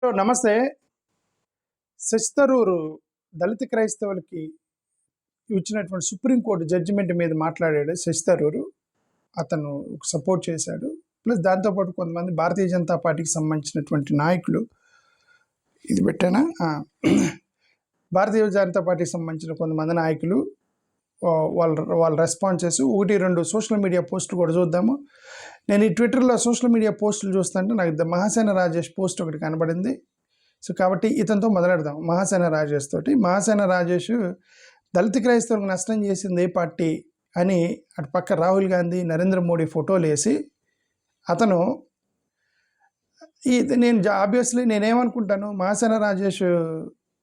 నమస్తే. శశి థరూర్ దళిత క్రైస్తవులకి ఇచ్చినటువంటి సుప్రీంకోర్టు జడ్జిమెంట్ మీద మాట్లాడాడు శశి థరూర్. అతను సపోర్ట్ చేశాడు. ప్లస్ దాంతోపాటు కొంతమంది భారతీయ జనతా పార్టీకి సంబంధించినటువంటి నాయకులు ఇది పెట్టానా భారతీయ జనతా పార్టీకి సంబంధించిన కొంతమంది నాయకులు వాళ్ళ రెస్పాన్స్ చేసి 1-2 సోషల్ మీడియా పోస్టులు కూడా చూద్దాము. నేను ఈ ట్విట్టర్లో సోషల్ మీడియా పోస్టులు చూస్తుంటే నాకు మహాసేన రాజేష్ పోస్ట్ ఒకటి కనబడింది. సో కాబట్టి ఇతనితో మొదలెడదాం. మహాసేన రాజేష్ తోటి. మహాసేన రాజేష్ దళిత క్రైస్తవులకు నష్టం చేసింది ఏ పార్టీ అని అటు పక్క రాహుల్ గాంధీ, నరేంద్ర మోడీ ఫోటోలు వేసి అతను ఆబ్వియస్లీ నేనేమనుకుంటాను, మహాసేన రాజేష్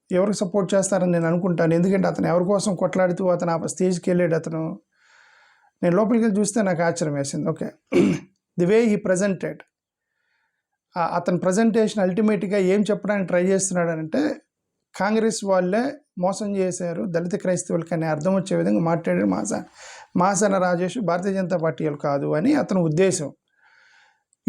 ఎవరికి సపోర్ట్ చేస్తారని నేను అనుకుంటాను. ఎందుకంటే అతను ఎవరి కోసం కొట్లాడుతూ అతను ఆ స్టేజ్కి వెళ్ళాడు. అతను నేను లోపలికి వెళ్ళి చూస్తే నాకు ఆశ్చర్యం వేసింది. Okay, the way he presented, అతని ప్రజెంటేషన్ అల్టిమేట్గా ఏం చెప్పడానికి ట్రై చేస్తున్నాడంటే కాంగ్రెస్ వాళ్ళే మోసం చేశారు దళిత క్రైస్తవులకి అని అర్థం వచ్చే విధంగా మాట్లాడాడు మహాసేన రాజేష్. భారతీయ జనతా పార్టీ వాళ్ళు కాదు అని అతని ఉద్దేశం.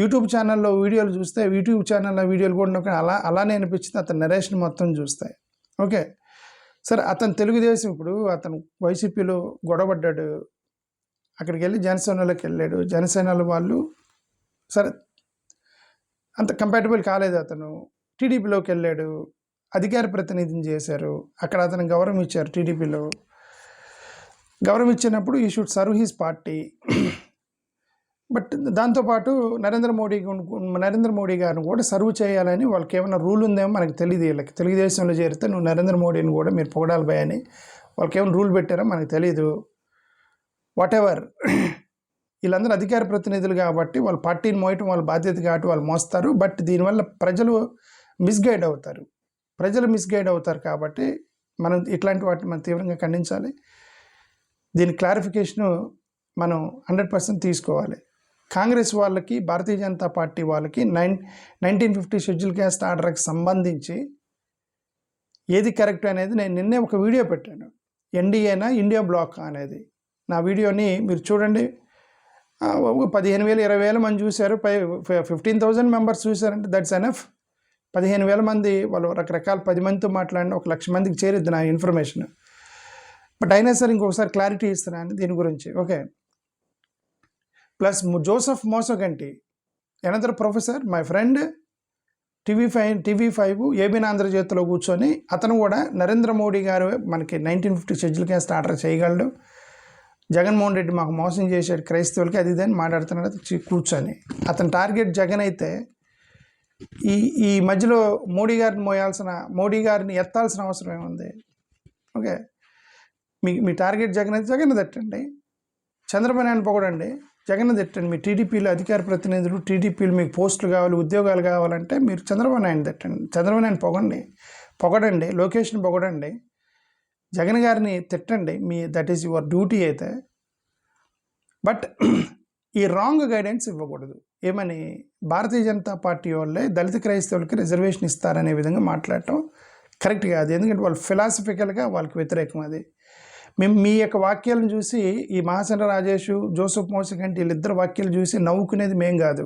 యూట్యూబ్ ఛానల్లో వీడియోలు చూస్తే, యూట్యూబ్ ఛానల్లో వీడియోలు కూడా అలానే అనిపించింది అతని నరేషన్ మొత్తం చూస్తాయి. ఓకే, సరే అతను తెలుగుదేశం, ఇప్పుడు అతను వైసీపీలో గొడవపడ్డాడు, అక్కడికి వెళ్ళి జనసేనలోకి వెళ్ళాడు. జనసేనల వాళ్ళు సరే అంత కంపాటబుల్ కాలేదు. అతను టీడీపీలోకి వెళ్ళాడు, అధికార ప్రతినిధిని చేశారు. అక్కడ అతను గౌరవం ఇచ్చారు. టీడీపీలో గౌరవం ఇచ్చినప్పుడు ఈ should serve his party. But దాంతోపాటు నరేంద్ర మోడీ గారిని కూడా సర్వ్ చేయాలని వాళ్ళకి ఏమైనా రూల్ ఉందేమో మనకు తెలియదు. వీళ్ళకి తెలుగుదేశంలో చేరితే నువ్వు నరేంద్ర మోడీని కూడా మీరు పొగడాలి భయ అని వాళ్ళకి ఏమైనా రూల్ పెట్టారో మనకు తెలియదు. వాట్ ఎవర్, వీళ్ళందరూ అధికార ప్రతినిధులు కాబట్టి వాళ్ళ పార్టీని మోయటం వాళ్ళ బాధ్యత కాబట్టి వాళ్ళు మోస్తారు. బట్ దీనివల్ల ప్రజలు మిస్గైడ్ అవుతారు కాబట్టి మనం ఇట్లాంటి వాటిని మనం తీవ్రంగా ఖండించాలి. దీని క్లారిఫికేషను మనం 100% తీసుకోవాలి. కాంగ్రెస్ వాళ్ళకి, భారతీయ జనతా పార్టీ వాళ్ళకి 1950 షెడ్యూల్ క్యాస్ట్ ఆర్డర్కి సంబంధించి ఏది కరెక్ట్ అనేది నేను నిన్నే ఒక వీడియో పెట్టాను. ఎన్డీఏనా ఇండియా బ్లాక్ అనేది. నా వీడియోని మీరు చూడండి. 15,000 20,000 మంది చూశారు. 15,000 మెంబర్స్ చూశారంటే దట్స్ ఎనఫ్. 15,000 మంది వాళ్ళు రకరకాల 10 మందితో మాట్లాడిన 1,00,000 మందికి చేరిద్ది నా ఇన్ఫర్మేషన్. బట్ అయినా సరే ఇంకొకసారి క్లారిటీ ఇస్తున్నాను దీని గురించి. Okay, plus Joseph Mosaganti, another professor, my friend, TV5 ఏబీన్ ఆంధ్రజ్యోతిలో కూర్చొని అతను కూడా నరేంద్ర మోడీ గారు మనకి 1950 షెడ్యూల్ క్యాస్ట్ ఆర్డర్ చేయగలడు, జగన్మోహన్ రెడ్డి మాకు మోసం చేశాడు క్రైస్తవులకి, అది ఇదని మాట్లాడుతున్నాడు కూర్చొని. అతని టార్గెట్ జగన్ అయితే ఈ మధ్యలో మోడీ గారిని ఎత్తాల్సిన అవసరం ఏముంది? ఓకే, మీ టార్గెట్ జగన్ అయితే జగన్ తిట్టండి, చంద్రబాబు నాయుడు పొగడండి, జగన్ తిట్టండి. మీ టీడీపీలో అధికార ప్రతినిధులు, టీడీపీలో మీకు పోస్టులు కావాలి, ఉద్యోగాలు కావాలంటే మీరు చంద్రబాబు నాయుడు తిట్టండి, చంద్రబాబు నాయుడు పొగడండి, లోకేష్ని పొగడండి, జగన్ గారిని తిట్టండి. దట్ ఈస్ యువర్ డ్యూటీ అయితే. బట్ ఈ రాంగ్ గైడెన్స్ ఇవ్వకూడదు. ఏమని, భారతీయ జనతా పార్టీ వాళ్ళే దళిత క్రైస్తవులకి రిజర్వేషన్ ఇస్తారనే విధంగా మాట్లాడటం కరెక్ట్ కాదు. ఎందుకంటే వాళ్ళు ఫిలాసఫికల్గా వాళ్ళకి వ్యతిరేకం. అది మేము మీ యొక్క వాక్యాలను చూసి, ఈ మహాసేన రాజేష్, జోసెఫ్ మోసగంటి వీళ్ళిద్దరు వాక్యాలు చూసి నవ్వుకునేది మేం కాదు,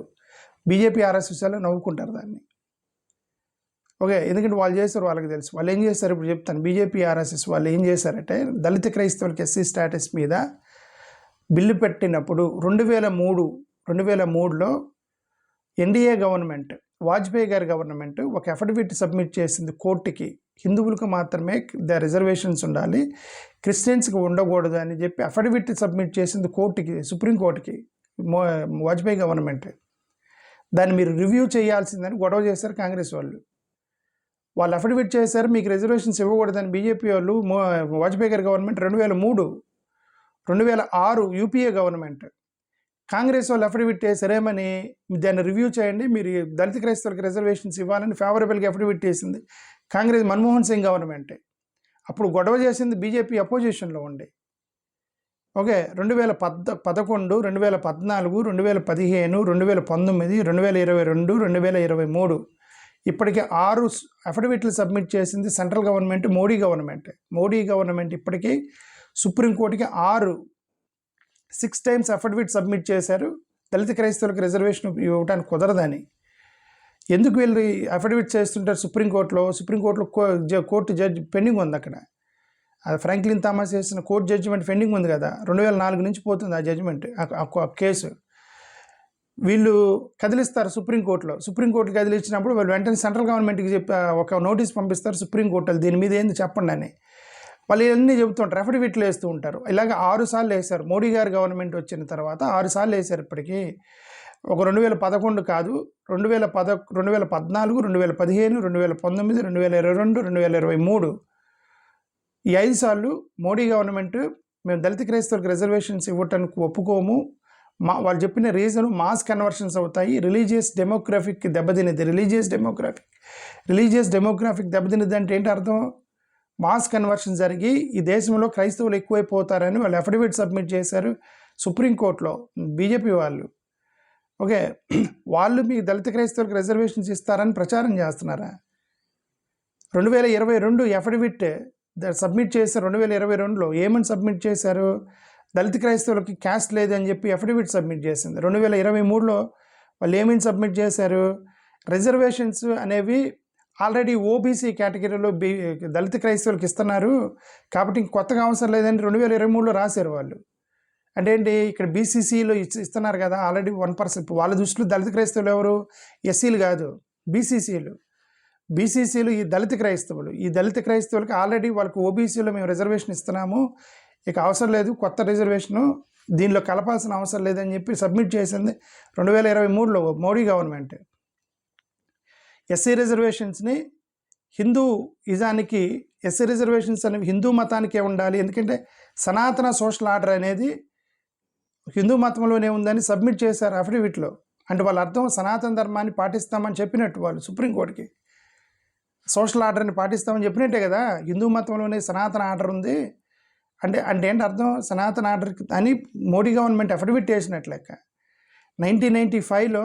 బీజేపీ ఆర్ఎస్ఎస్ వాళ్ళు నవ్వుకుంటారు దాన్ని. ఓకే, ఎందుకంటే వాళ్ళు చేస్తారు, వాళ్ళకి తెలుసు. వాళ్ళు ఏం చేస్తారు ఇప్పుడు చెప్తాను. బీజేపీ ఆర్ఎస్ఎస్ వాళ్ళు ఏం చేశారంటే దళిత క్రైస్తవులకి ఎస్సీ స్టేటస్ మీద బిల్లు పెట్టినప్పుడు 2003లో ఎన్డీఏ గవర్నమెంట్, వాజ్పేయి గారి గవర్నమెంట్ ఒక అఫిడవిట్ సబ్మిట్ చేసింది కోర్టుకి. హిందువులకు మాత్రమే రిజర్వేషన్స్ ఉండాలి, క్రిస్టియన్స్కి ఉండకూడదు అని చెప్పి అఫిడవిట్ సబ్మిట్ చేసింది కోర్టుకి, సుప్రీంకోర్టుకి వాజ్పేయి గవర్నమెంట్. దాన్ని మీరు రివ్యూ చేయాల్సిందని గొడవ చేశారు కాంగ్రెస్ వాళ్ళు అఫిడవిట్ చేశారు, మీకు రిజర్వేషన్స్ ఇవ్వకూడదని బీజేపీ వాళ్ళు. వాజ్పేయి గారి గవర్నమెంట్ 2006 యూపీఏ గవర్నమెంట్, కాంగ్రెస్ వాళ్ళు అఫిడవిట్ చేశారేమని దాన్ని రివ్యూ చేయండి, మీరు దళిత క్రైస్తవులకు రిజర్వేషన్స్ ఇవ్వాలని ఫేవరబుల్గా అఫిడవిట్ చేసింది కాంగ్రెస్, మన్మోహన్ సింగ్ గవర్నమెంటే. అప్పుడు గొడవ చేసింది బీజేపీ అపోజిషన్లో ఉండి. ఓకే, 2011, 2014, 2015, 2019, 2022, 2023 ఇప్పటికీ 6 అఫిడవిట్లు సబ్మిట్ చేసింది సెంట్రల్ గవర్నమెంట్, మోడీ గవర్నమెంట్ ఇప్పటికీ సుప్రీంకోర్టుకి 6 టైమ్స్ అఫిడవిట్ సబ్మిట్ చేశారు దళిత క్రైస్తవులకు రిజర్వేషన్ ఇవ్వడానికి కుదరదని. ఎందుకు వీళ్ళు అఫిడవిట్ చేస్తుంటారు సుప్రీంకోర్టులో కోర్టు జడ్జి పెండింగ్ ఉంది అక్కడ. అది ఫ్రాంక్లిన్ థామస్ చేసిన కోర్టు జడ్జిమెంట్ పెండింగ్ ఉంది కదా, 2004 నుంచి పోతుంది ఆ జడ్జిమెంట్, ఆ కేసు. వీళ్ళు కదిలిస్తారు సుప్రీంకోర్టు కదిలించినప్పుడు వాళ్ళు వెంటనే సెంట్రల్ గవర్నమెంట్కి చెప్పి ఒక నోటీస్ పంపిస్తారు సుప్రీంకోర్టు, దీని మీద ఏంది చెప్పండి అని. వాళ్ళు ఇవన్నీ చెబుతుంటారు, అఫిడవిట్లు వేస్తూ ఉంటారు. ఇలాగ 6 సార్లు వేశారు. మోడీ గారు గవర్నమెంట్ వచ్చిన తర్వాత 6 సార్లు వేశారు. ఇప్పటికీ ఒక 2011 కాదు, 2014, 2015, 2019, 2022, 2023 ఈ 5 సార్లు మోడీ గవర్నమెంట్ మేము దళిత క్రైస్తవులకు రిజర్వేషన్స్ ఇవ్వటానికి ఒప్పుకోము, వాళ్ళు చెప్పిన రీజను మాస్ కన్వర్షన్స్ అవుతాయి, రిలీజియస్ డెమోగ్రఫిక్ దెబ్బతినిది. రిలీజియస్ డెమోగ్రఫిక్ దెబ్బతినిది అంటే ఏంటి అర్థం? మాస్ కన్వర్షన్ జరిగి ఈ దేశంలో క్రైస్తవులు ఎక్కువైపోతారని వాళ్ళు అఫిడవిట్ సబ్మిట్ చేశారు సుప్రీంకోర్టులో, బీజేపీ వాళ్ళు. ఓకే, వాళ్ళు మీ దళిత క్రైస్తవులకు రిజర్వేషన్స్ ఇస్తారని ప్రచారం చేస్తున్నారా? 2022 అఫిడవిట్ సబ్మిట్ చేశారు. 2022లో ఏమని సబ్మిట్ చేశారు? దళిత క్రైస్తవులకి క్యాస్ట్ లేదని చెప్పి అఫిడవిట్ సబ్మిట్ చేసింది. 2023లో వాళ్ళు ఏమని సబ్మిట్ చేశారు? రిజర్వేషన్స్ అనేవి ఆల్రెడీ ఓబీసీ కేటగిరీలో దళిత క్రైస్తవులకు ఇస్తున్నారు కాబట్టి ఇంక కొత్తగా అవసరం లేదని 2023లో రాశారు వాళ్ళు. అంటే ఏంటి, ఇక్కడ బీసీసీలో ఇస్తున్నారు కదా ఆల్రెడీ 1%. వాళ్ళ దృష్టిలో దళిత క్రైస్తవులు ఎవరు? ఎస్సీలు కాదు, బీసీసీలు ఈ దళిత క్రైస్తవులకి ఆల్రెడీ వాళ్ళకి ఓబీసీలో మేము రిజర్వేషన్ ఇస్తున్నాము, ఇక అవసరం లేదు కొత్త రిజర్వేషను, దీనిలో కలపాల్సిన అవసరం లేదని చెప్పి సబ్మిట్ చేసింది 2023లో మోడీ గవర్నమెంట్. ఎస్సీ రిజర్వేషన్స్ని ఎస్సీ రిజర్వేషన్స్ అనేవి హిందూ మతానికే ఉండాలి, ఎందుకంటే సనాతన సోషల్ ఆర్డర్ అనేది హిందూ మతంలోనే ఉందని సబ్మిట్ చేశారు అఫిడవిట్లో. అంటే వాళ్ళ అర్థం సనాతన ధర్మాన్ని పాటిస్తామని చెప్పినట్టు వాళ్ళు సుప్రీంకోర్టుకి. సోషల్ ఆర్డర్ని పాటిస్తామని చెప్పినట్టే కదా, హిందూ మతంలోనే సనాతన ఆర్డర్ ఉంది అంటే ఏంటి అర్థం? సనాతన ఆర్డర్ అని మోడీ గవర్నమెంట్ అఫిడవిట్ వేసినట్లు లెక్క. 1995లో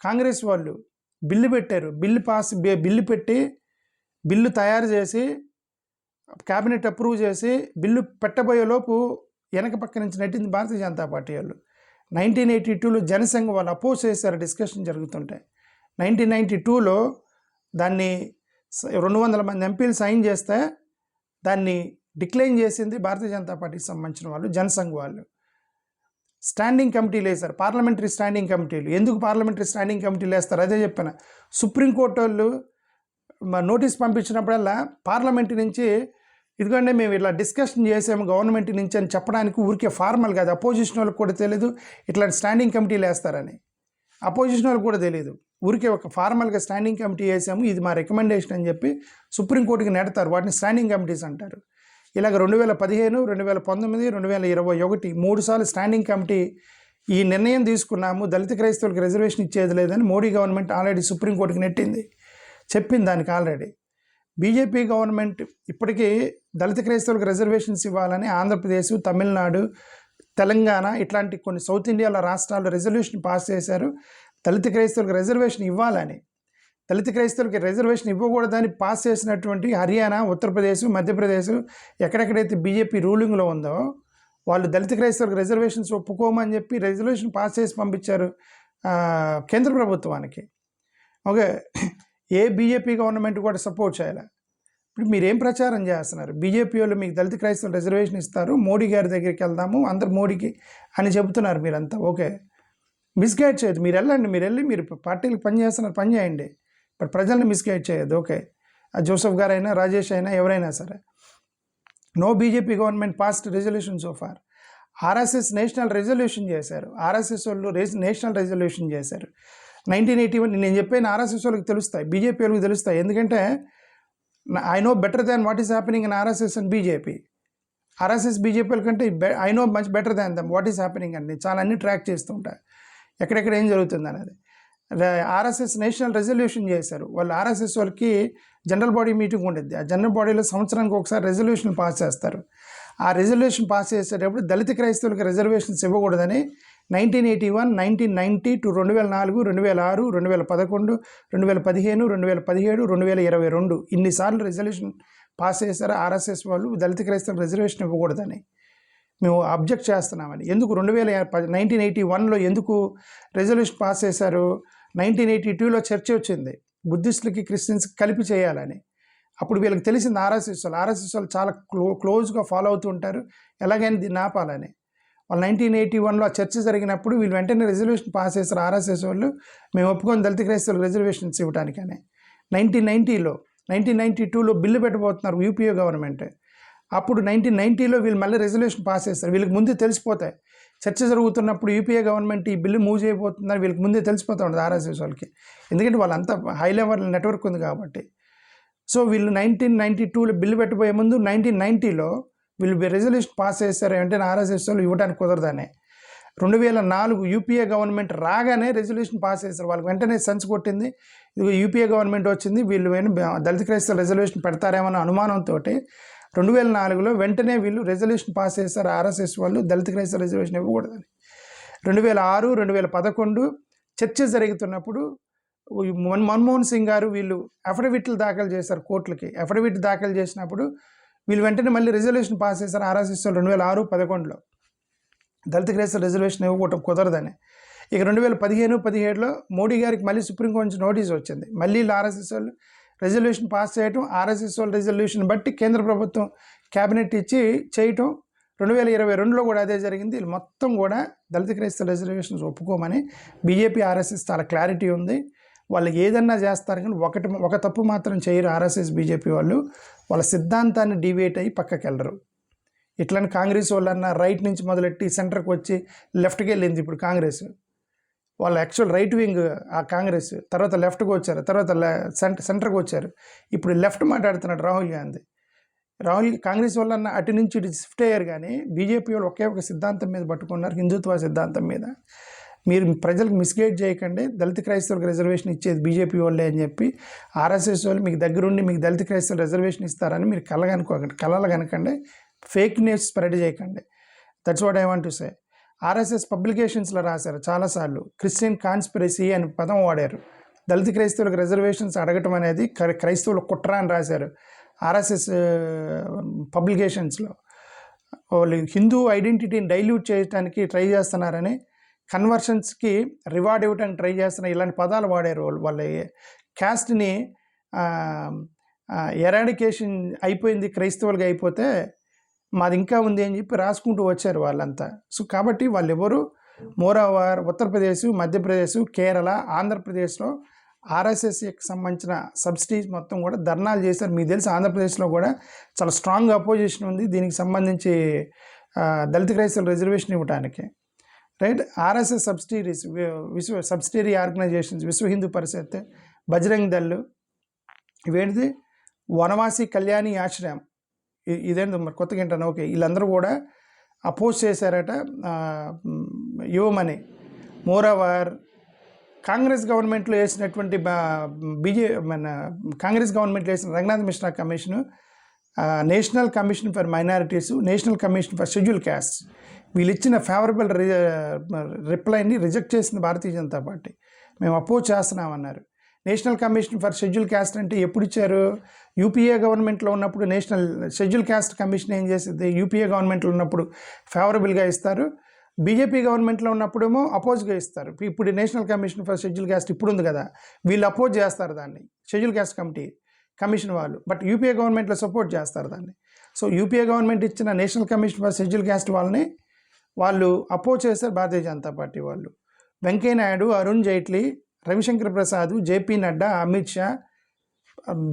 కాంగ్రెస్ వాళ్ళు బిల్లు పెట్టారు, బిల్లు పెట్టి బిల్లు తయారు చేసి క్యాబినెట్ అప్రూవ్ చేసి బిల్లు పెట్టబోయేలోపు వెనక పక్క నుంచి నెట్టింది భారతీయ జనతా పార్టీ వాళ్ళు. 1982లో జనసంఘ్ వాళ్ళు అపోజ్ చేశారు, డిస్కషన్ జరుగుతుంటే. 1992లో దాన్ని 200 మంది ఎంపీలు సైన్ చేస్తే దాన్ని డిక్లైన్ చేసింది భారతీయ జనతా పార్టీకి సంబంధించిన వాళ్ళు, జనసంఘ్ వాళ్ళు. స్టాండింగ్ కమిటీలు వేశారు, పార్లమెంటరీ స్టాండింగ్ కమిటీలు. ఎందుకు పార్లమెంటరీ స్టాండింగ్ కమిటీలు వేస్తారు? అదే చెప్పాను. సుప్రీంకోర్టు వాళ్ళు నోటీస్ పంపించినప్పుడల్లా పార్లమెంట్ నుంచి ఇదిగోండి మేము ఇలా డిస్కషన్ చేసాము గవర్నమెంట్ నుంచి అని చెప్పడానికి ఊరికే ఫార్మల్ కాదు, అపోజిషన్ వాళ్ళకి కూడా తెలియదు ఇట్లాంటి స్టాండింగ్ కమిటీలు వేస్తారని. అపోజిషన్ వాళ్ళకి కూడా తెలియదు, ఊరికే ఒక ఫార్మల్గా స్టాండింగ్ కమిటీ వేసాము, ఇది మా రికమెండేషన్ అని చెప్పి సుప్రీంకోర్టుకి నెడతారు. వాటిని స్టాండింగ్ కమిటీస్ అంటారు. ఇలాగ 2015, 2019, 2021 3 సార్లు స్టాండింగ్ కమిటీ ఈ నిర్ణయం తీసుకున్నాము, దళిత క్రైస్తవులకు రిజర్వేషన్ ఇచ్చేది లేదని మోడీ గవర్నమెంట్ ఆల్రెడీ సుప్రీంకోర్టుకి నెట్టింది, చెప్పింది దానికి ఆల్రెడీ. బీజేపీ గవర్నమెంట్ ఇప్పటికీ దళిత క్రైస్తవులకు రిజర్వేషన్స్ ఇవ్వాలని ఆంధ్రప్రదేశ్, తమిళనాడు, తెలంగాణ ఇట్లాంటి కొన్ని సౌత్ ఇండియాలో రాష్ట్రాల్లో రెజల్యూషన్ పాస్ చేశారు దళిత క్రైస్తవులకు రిజర్వేషన్ ఇవ్వాలని. దళిత క్రైస్తవులకి రిజర్వేషన్ ఇవ్వకూడదని పాస్ చేసినటువంటి హర్యానా, ఉత్తరప్రదేశ్, మధ్యప్రదేశ్ ఎక్కడెక్కడైతే బీజేపీ రూలింగ్లో ఉందో వాళ్ళు దళిత క్రైస్తవులకు రిజర్వేషన్స్ ఒప్పుకోమని చెప్పి రెజల్యూషన్ పాస్ చేసి పంపించారు కేంద్ర ప్రభుత్వానికి. ఓకే, ఏ బీజేపీ గవర్నమెంట్ కూడా సపోర్ట్ చేయాలి. ఇప్పుడు మీరేం ప్రచారం చేస్తున్నారు? బీజేపీ వాళ్ళు మీకు దళిత క్రైస్తవులు రిజర్వేషన్ ఇస్తారు, మోడీ గారి దగ్గరికి వెళ్దాము అందరు మోడీకి అని చెబుతున్నారు మీరంతా. ఓకే, మిస్గైడ్ చేయదు, మీరు వెళ్ళండి, మీరు పార్టీలకు పని చేస్తున్నారు, పని చేయండి, బట్ ప్రజల్ని మిస్గైడ్ చేయొద్దు. ఓకే, జోసెఫ్ గారైనా, రాజేష్ అయినా, ఎవరైనా సరే. No BJP government passed resolution so far. RSS national resolution చేశారు, ఆర్ఎస్ఎస్ వాళ్ళు నేషనల్ రెజల్యూషన్ చేశారు 1981. నేను చెప్పాను ఆర్ఎస్ఎస్ వాళ్ళకి తెలుస్తాయి, బీజేపీ వాళ్ళకి తెలుస్తాయి, ఎందుకంటే I know better than what is happening in RSS and BJP. RSS BJP వాళ్ళకంటే I know much better than them what is happening అని నేను చాలా అన్ని ట్రాక్ చేస్తూ ఉంటాను, ఎక్కడెక్కడ ఏం జరుగుతుంది అనేది. ఆర్ఎస్ఎస్ నేషనల్ రెజల్యూషన్ చేశారు వాళ్ళు. ఆర్ఎస్ఎస్ వాళ్ళకి జనరల్ బాడీ మీటింగ్ ఉండేది, ఆ జనరల్ బాడీలో సంవత్సరానికి ఒకసారి రెజల్యూషన్ పాస్ చేస్తారు. ఆ రెజల్యూషన్ పాస్ చేసేటప్పుడు దళిత క్రైస్తవులకు రిజర్వేషన్స్ ఇవ్వకూడదని 1981, 1990 to 2004, 2006, 2011, 2015, 2017, 2022 ఇన్నిసార్లు రెజల్యూషన్ పాస్ చేశారు ఆర్ఎస్ఎస్ వాళ్ళు దళిత క్రైస్తవులకు రిజర్వేషన్ ఇవ్వకూడదని. మేము అబ్జెక్ట్ చేస్తున్నామని. ఎందుకు 1981లో ఎందుకు రెజల్యూషన్ పాస్ చేశారు? 1982లో చర్చ వచ్చింది బుద్ధిస్టులకి క్రిస్టియన్స్కి కలిపి చేయాలని. అప్పుడు వీళ్ళకి తెలిసింది ఆర్ఎస్ఎస్ వాళ్ళు చాలా క్లోజ్గా ఫాలో అవుతూ ఉంటారు, ఎలాగైనా దీన్ని ఆపాలని. వాళ్ళు 1981లో ఆ చర్చ జరిగినప్పుడు వీళ్ళు వెంటనే రెజల్యూషన్ పాస్ చేశారు ఆర్ఎస్ఎస్ వాళ్ళు, మేము ఒప్పుకొని దళిత క్రైస్తవులకు రిజర్వేషన్స్ ఇవ్వడానికని. 1992లో బిల్లు పెట్టబోతున్నారు యూపీఏ గవర్నమెంట్. అప్పుడు 1990లో వీళ్ళు మళ్ళీ రెజల్యూషన్ పాస్ చేస్తారు. వీళ్ళకి ముందే తెలిసిపోతాయి, చర్చ జరుగుతున్నప్పుడు యూపీఏ గవర్నమెంట్ ఈ బిల్లు మూవ్ చేయబోతుందని వీళ్ళకి ముందే తెలిసిపోతూ ఉంటుంది ఆర్ఎస్ఎస్ వాళ్ళకి, ఎందుకంటే వాళ్ళంతా హై లెవెల్ నెట్వర్క్ ఉంది కాబట్టి. సో వీళ్ళు 1992లో బిల్లు పెట్టబోయే ముందు 1990లో వీళ్ళు రెజల్యూషన్ పాస్ చేశారు, వెంటనే ఆర్ఎస్ఎస్ వాళ్ళు ఇవ్వడానికి కుదరదని. 2004 యూపీఏ గవర్నమెంట్ రాగానే రెజల్యూషన్ పాస్ చేశారు. వాళ్ళకి వెంటనే సెన్స్ కొట్టింది, ఇది యూపీఏ గవర్నమెంట్ వచ్చింది, వీళ్ళు దళిత క్రైస్తవ రెజల్యూషన్ పెడతారేమో అన్న అనుమానంతో 2004లో వెంటనే వీళ్ళు రెజల్యూషన్ పాస్ చేశారు ఆర్ఎస్ఎస్ వాళ్ళు, దళిత క్రైస్తవ రిజర్వేషన్ ఇవ్వకూడదని. 2006, 2011 చర్చ జరుగుతున్నప్పుడు మన్మోహన్ సింగ్ గారు వీళ్ళు అఫిడవిట్లు దాఖలు చేశారు కోర్టులకి. అఫిడవిట్ దాఖలు చేసినప్పుడు వీళ్ళు వెంటనే మళ్ళీ రిజల్యూషన్ పాస్ చేశారు ఆర్ఎస్ఎస్ 2006-11లో దళిత క్రైస్తవ రిజర్వేషన్ ఇవ్వకూడదు కుదరదని. ఇక 2015-17లో మోడీ గారికి మళ్ళీ సుప్రీంకోర్టు నుంచి నోటీస్ వచ్చింది, మళ్ళీ ఆర్ఎస్ఎస్ వాళ్ళు రెజల్యూషన్ పాస్ చేయటం, ఆర్ఎస్ఎస్ వాళ్ళ రెజల్యూషన్ బట్టి కేంద్ర ప్రభుత్వం క్యాబినెట్ ఇచ్చి చేయటం. 2022లో కూడా అదే జరిగింది. వీళ్ళు మొత్తం కూడా దళిత క్రైస్తవ రిజర్వేషన్స్ ఒప్పుకోమని బీజేపీ ఆర్ఎస్ఎస్ చాలా క్లారిటీ ఉంది. వాళ్ళు ఏదన్నా చేస్తారు కానీ ఒక తప్పు మాత్రం చేయరు ఆర్ఎస్ఎస్ బీజేపీ వాళ్ళు, వాళ్ళ సిద్ధాంతాన్ని డివేట్ అయ్యి పక్కకి వెళ్ళరు. ఇట్లని కాంగ్రెస్ వాళ్ళన్నా రైట్ నుంచి మొదలెట్టి సెంటర్కి వచ్చి లెఫ్ట్కి వెళ్ళింది ఇప్పుడు కాంగ్రెస్. వాళ్ళ యాక్చువల్ రైట్ వింగ్ ఆ కాంగ్రెస్, తర్వాత లెఫ్ట్కి వచ్చారు, తర్వాత సెంటర్కి వచ్చారు, ఇప్పుడు లెఫ్ట్ మాట్లాడుతున్నాడు రాహుల్ గాంధీ. కాంగ్రెస్ వాళ్ళన్నా అటు నుంచి ఇటు షిఫ్ట్ అయ్యారు, కానీ బీజేపీ వాళ్ళు ఒకే ఒక సిద్ధాంతం మీద పట్టుకున్నారు, హిందుత్వ సిద్ధాంతం మీద. మీరు ప్రజలకు మిస్గైడ్ చేయకండి, దళిత క్రైస్తవులకు రిజర్వేషన్ ఇచ్చేది బీజేపీ వాళ్ళే అని చెప్పి ఆర్ఎస్ఎస్ వాళ్ళు మీకు దగ్గరుండి మీకు దళిత క్రైస్తవులు రిజర్వేషన్ ఇస్తారని మీరు కలలు కనకండి, ఫేక్ న్యూస్ స్ప్రెడ్ చేయకండి. That's what I want to say. RSS పబ్లికేషన్స్లో రాశారు చాలాసార్లు, క్రిస్టియన్ కాన్స్పిరసీ అని పదం వాడారు. దళిత క్రైస్తవులకు రిజర్వేషన్స్ అడగటం అనేది క్రైస్తవుల కుట్ర అని రాశారు ఆర్ఎస్ఎస్ పబ్లికేషన్స్లో. వాళ్ళు హిందూ ఐడెంటిటీని డైల్యూట్ చేయడానికి ట్రై చేస్తున్నారని, కన్వర్షన్స్కి రివార్డ్ ఇవ్వడానికి ట్రై చేస్తున్న ఇలాంటి పదాలు వాడారు. వాళ్ళ క్యాస్ట్ని ఎరాడికేషన్ అయిపోయింది, క్రైస్తవులుగా అయిపోతే మాది ఇంకా ఉంది అని చెప్పి రాసుకుంటూ వచ్చారు వాళ్ళంతా. సో కాబట్టి వాళ్ళు ఎవరు మోరోవర్ ఉత్తరప్రదేశ్, మధ్యప్రదేశ్, కేరళ, ఆంధ్రప్రదేశ్లో ఆర్ఎస్ఎస్కి సంబంధించిన సబ్సిడీస్ మొత్తం కూడా ధర్నాలు చేశారు. మీకు తెలిసి ఆంధ్రప్రదేశ్లో కూడా చాలా స్ట్రాంగ్ అపోజిషన్ ఉంది దీనికి సంబంధించి దళిత క్రైస్తవుల రిజర్వేషన్ ఇవ్వడానికి. Right, RSS subsidies, subsidiary organisations, Vishwa Hindu పరిషత్, బజరంగ్ దళ్, ఇవేంటిది వనవాసి కళ్యాణి ఆశ్రయం, ఇదేంటి మరి కొత్తగా ఏంటన్నా, ఓకే, వీళ్ళందరూ కూడా అపోజ్ చేశారట ఇవ్వమని. మోరోవర్ కాంగ్రెస్ గవర్నమెంట్లో వేసినటువంటి కాంగ్రెస్ గవర్నమెంట్లో వేసిన Ranganath Mishra commission, national commission for minorities, national commission for scheduled caste, వీళ్ళు ఇచ్చిన ఫేవరబుల్ రిప్లైని రిజెక్ట్ చేసింది భారతీయ జనతా పార్టీ. మేము అపోజ్ చేస్తున్నామన్నారు. National commission for scheduled caste అంటే ఎప్పుడు ఇచ్చారు? యూపీఏ గవర్నమెంట్లో ఉన్నప్పుడు నేషనల్ షెడ్యూల్ క్యాస్ట్ కమిషన్ ఏం చేసింది? యూపీఏ గవర్నమెంట్లో ఉన్నప్పుడు ఫేవరబుల్గా ఇస్తారు, బీజేపీ గవర్నమెంట్లో ఉన్నప్పుడేమో అపోజ్గా ఇస్తారు. ఇప్పుడు national commission for scheduled caste ఇప్పుడు ఉంది కదా, వీళ్ళు అపోజ్ చేస్తారు దాన్ని, షెడ్యూల్ క్యాస్ట్ కమిషన్ వాళ్ళు, బట్ యూపీఏ గవర్నమెంట్లో సపోర్ట్ చేస్తారు దాన్ని. సో యూపీఏ గవర్నమెంట్ ఇచ్చిన national commission for scheduled caste వాళ్ళని వాళ్ళు అపోజ్ చేస్తారు భారతీయ జనతా పార్టీ వాళ్ళు. వెంకయ్య నాయుడు, అరుణ్ జైట్లీ, రవిశంకర్ ప్రసాద్, జేపీ నడ్డా, అమిత్ షా,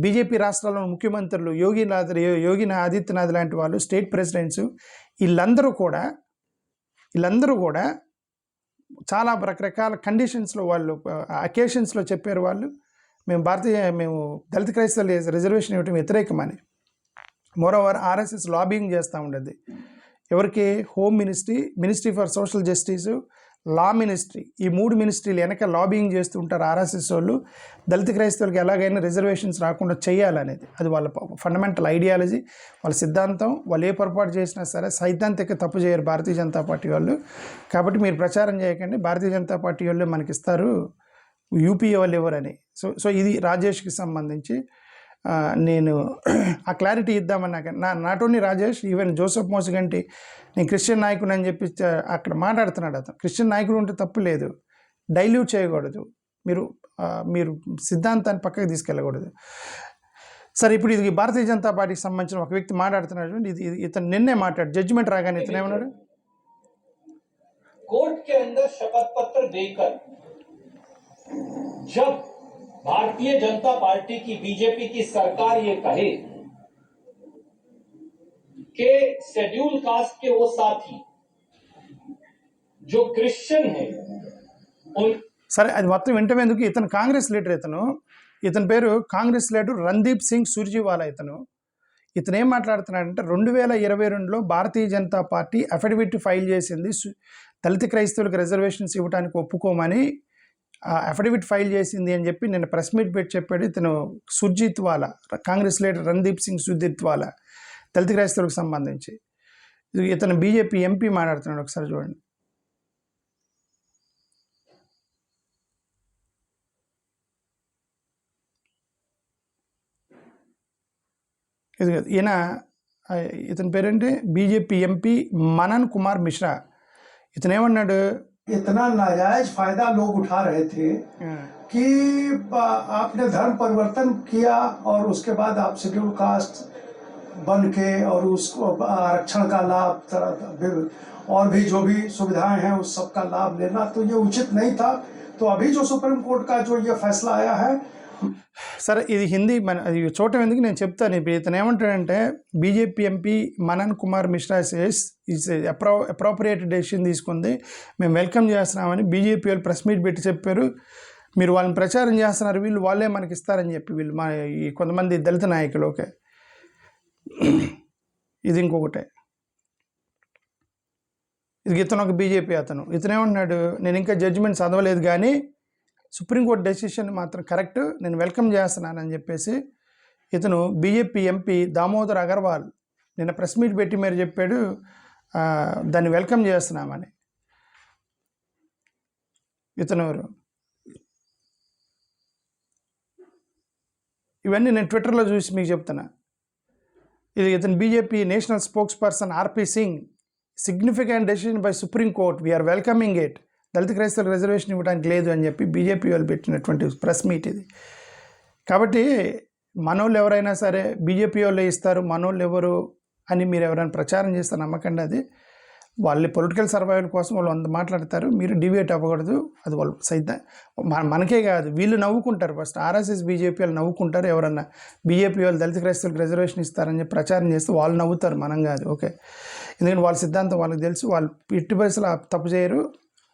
బీజేపీ రాష్ట్రాల్లో ముఖ్యమంత్రులు యోగి ఆదిత్యనాథ్ లాంటి వాళ్ళు, స్టేట్ ప్రెసిడెంట్స్, వీళ్ళందరూ కూడా చాలా రకరకాల కండిషన్స్లో వాళ్ళు అకేషన్స్లో చెప్పారు వాళ్ళు, మేము దళిత క్రైస్తవులు రిజర్వేషన్ ఇవ్వటం వ్యతిరేకమని. మోరోవర్ ఆర్ఎస్ఎస్ లాబింగ్ చేస్తూ ఉండేది. ఎవరికి? Home ministry for social justice, law ministry, ఈ 3 మినిస్ట్రీలు వెనక లాబింగ్ చేస్తూ ఉంటారు ఆర్ఎస్ఎస్ వాళ్ళు, దళిత క్రైస్తవులకి ఎలాగైనా రిజర్వేషన్స్ రాకుండా చేయాలనేది. అది వాళ్ళ ఫండమెంటల్ ఐడియాలజీ, వాళ్ళ సిద్ధాంతం. వాళ్ళు ఏ పొరపాటు చేసినా సరే సైద్ధాంతిక తప్పు చేయరు భారతీయ జనతా పార్టీ వాళ్ళు. కాబట్టి మీరు ప్రచారం చేయకండి, భారతీయ జనతా పార్టీ వాళ్ళు మనకిస్తారు, యూపీఏ వాళ్ళు ఎవరని. సో ఇది రాజేష్కి సంబంధించి నేను ఆ క్లారిటీ ఇద్దామన్నాక not only Rajesh, even Joseph Mosaganti నేను క్రిస్టియన్ నాయకుడు అని చెప్పి అక్కడ మాట్లాడుతున్నాడు. అతను క్రిస్టియన్ నాయకుడు ఉంటే తప్పు లేదు, డైల్యూట్ చేయకూడదు. మీరు సిద్ధాంతాన్ని పక్కకి తీసుకెళ్ళకూడదు. సరే, ఇప్పుడు ఇది భారతీయ జనతా పార్టీకి సంబంధించిన ఒక వ్యక్తి మాట్లాడుతున్నాడు. ఇతను నిన్నే మాట్లాడు, జడ్జిమెంట్ రాగానే ఇతను ఏమన్నాడు, कोर्ट के अंदर शपथ पत्र देकर जब भारतीय जनता पार्टी की बीजेपी की सरकार ये कहे कि शेड्यूल कास्ट के वो साथी जो क्रिश्चियन है उन సరే అది మొత్తం వింటమేందుకు, ఇతను కాంగ్రెస్ లీడర్, ఇతని పేరు కాంగ్రెస్ లీడర్ రణదీప్ సింగ్ సుర్జీవాలా. ఇతను ఏం మాట్లాడుతున్నాడంటే 2022లో భారతీయ జనతా పార్టీ అఫిడవిట్ ఫైల్ చేసింది, దళిత క్రైస్తవులకు రిజర్వేషన్స్ ఇవ్వడానికి ఒప్పుకోమని అఫిడవిట్ ఫైల్ చేసింది అని చెప్పి నిన్న ప్రెస్ మీట్ పెట్టి చెప్పాడు. ఇతను సుర్జిత్వాలా, కాంగ్రెస్ లీడర్ రణదీప్ సింగ్ సుర్జిత్వాలా, దళిత క్రైస్తవులకు సంబంధించి. ఇతను బీజేపీ ఎంపీ మాట్లాడుతున్నాడు, ఒకసారి చూడండి. ఇతని పేరేంటి, బీజేపీ ఎంపీ మనన్ కుమార్ మిశ్రా. ఇతను ఏమన్నాడు, इतना नाजायज फायदा लोग उठा रहे थे कि आपने धर्म परिवर्तन किया और उसके बाद आप शेड्यूल कास्ट बन के और उसको आरक्षण का लाभ और भी जो भी सुविधाएं हैं उस सब का लाभ लेना, तो ये उचित नहीं था. तो अभी जो सुप्रीम कोर्ट का जो ये फैसला आया है, సరే ఇది హిందీ చూడటం ఎందుకు నేను చెప్తాను. ఇప్పుడు ఇతను ఏమంటాడంటే, BJP MP Manan Kumar Mishra says is appropriate decision తీసుకుంది, మేము వెల్కమ్ చేస్తున్నామని బీజేపీ వాళ్ళు ప్రెస్ మీట్ పెట్టి చెప్పారు. మీరు వాళ్ళని ప్రచారం చేస్తున్నారు, వాళ్ళే మనకి ఇస్తారని చెప్పి మా ఈ కొంతమంది దళిత నాయకులు. ఓకే, ఇది ఇంకొకటే. ఇతను ఒక బీజేపీ ఇతను ఏమంటున్నాడు, నేను ఇంకా జడ్జిమెంట్ చదవలేదు కానీ సుప్రీంకోర్టు డెసిషన్ మాత్రం కరెక్ట్, నేను వెల్కమ్ చేస్తున్నానని చెప్పేసి ఇతను బీజేపీ ఎంపీ దామోదర్ అగర్వాల్ నిన్న ప్రెస్ మీట్ పెట్టి మీరు చెప్పాడు, దాన్ని వెల్కమ్ చేస్తున్నామని. ఇతను ఇవన్నీ నేను ట్విట్టర్లో చూసి మీకు చెప్తున్నా. ఇతను BJP national spokesperson RP Singh, significant decision by supreme court, we're welcoming it, Dalit క్రైస్తవులకు రిజర్వేషన్ ఇవ్వడానికి లేదు అని చెప్పి బీజేపీ వాళ్ళు పెట్టినటువంటి ప్రెస్ మీట్ ఇది. కాబట్టి మనోళ్ళు ఎవరైనా సరే బీజేపీ వాళ్ళే ఇస్తారు, మనోళ్ళు ఎవరు అని మీరు ఎవరైనా ప్రచారం చేస్తే నమ్మకండి. అది వాళ్ళ పొలిటికల్ సర్వైవల్ కోసం వాళ్ళు అంత మాట్లాడతారు, మీరు డివేట్ అవ్వకూడదు. అది వాళ్ళు మనకే కాదు, వీళ్ళు నవ్వుకుంటారు. ఫస్ట్ ఆర్ఎస్ఎస్ బీజేపీ వాళ్ళు నవ్వుకుంటారు, ఎవరన్నా బీజేపీ వాళ్ళు దళిత క్రైస్తవులకు రిజర్వేషన్ ఇస్తారని చెప్పి ప్రచారం చేస్తే వాళ్ళు నవ్వుతారు, మనం కాదు. ఓకే, ఎందుకంటే వాళ్ళ సిద్ధాంతం వాళ్ళకి తెలుసు, వాళ్ళు ఎట్టి పరిస్థితులు తప్పు చేయరు,